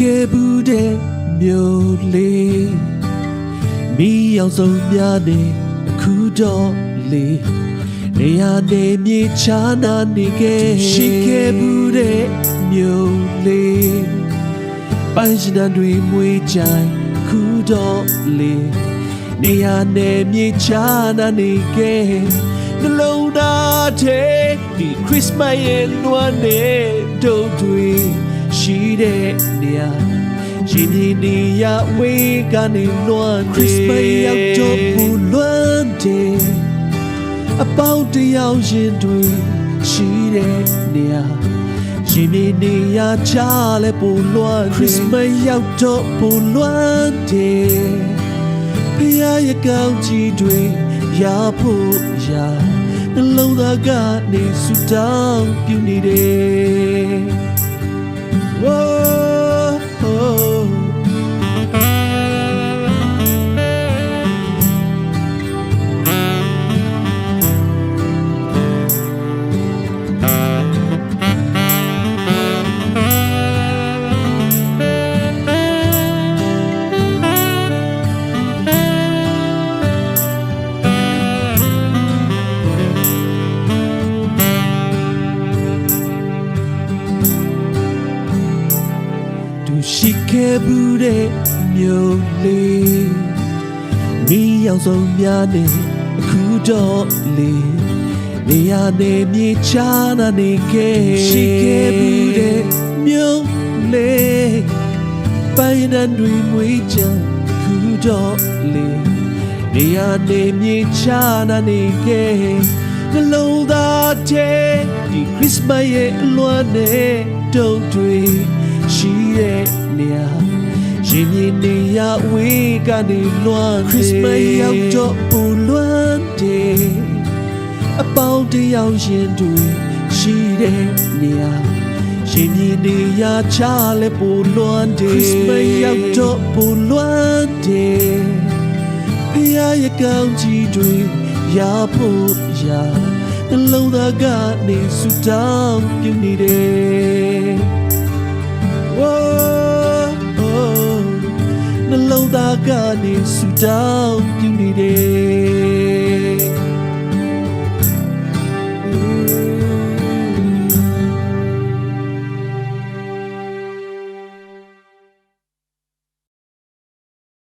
ခဲ့ဘူးတဲ့မြို့လေးမိအောင်ဆုံးများနေအခုတော့လေနေရာနေမြေချာနာနေခဲ့ရှိခဲ့ဘူးတဲ့မြို့လေးပိုင်ရှင်တွေမွေးကြိုင်အခုတော့လေနေရာနေမြေချာနာနေခဲ့နှလုံးသားထဲဒီခရစ်စမတ်ရဲ့နွမ်းနဲ့တို့တွေရှိတဲ့နေရာရှင်ဒီနေရာဝေးကနေနွမ်းခရစ်စမတ်ရောက်တော့ဘူးလွမ်းတယ်အပေါင်းတယောက်ရှင်တွေရှိတဲ့နေရာရှင်ဒီနေရာချလဲပိုလွမ်းခရစ်စမတ်ရောက်တော့ပိုလွမ်းတယ်ဖခင်ရဲ့ကောင်းချီးတွေရဖို့ရာနှလုံးသားကနေဆုတောင်းပြုနေတယ်ရှိခဲ့ဘူးတဲ့မြို့လေးမိအောင်ဆုံးများနေအခုတော့လေနေရာနေမြေချာနာနေခဲ့ရှိခဲ့ဘူးတဲ့မြို့လေးပိုင်တန်တွေမွေးကြအခုတော့လေနေရာနေမြေချာနာနေခဲ့နှလုံးသားထဲဒီခရစ်စမတ်ရဲ့အလွမ်းနဲ့တုံးတွေရှိတဲ့နေရာရှင်မြေနေရာဝေးကနေလွမ်းခရစ်စမတ်ရောက်တော့ပူလွမ်းတယ်အပေါင်းတယောက်ရှင်တွေရှိတဲ့နေရာရှင်မြေနေရာချလဲပူလွမ်းတယ်ခရစ်စမတ်ရောက်တော့ပူလွမ်းတယ်ဖခင်ရဲ့ကောင်းချီးတွေရဖို့ရာနှလုံးသားကနေဆုတောင်းပြုနေတယ်နှလုံးသားကနေဆုတောင်းပြုနေတယ်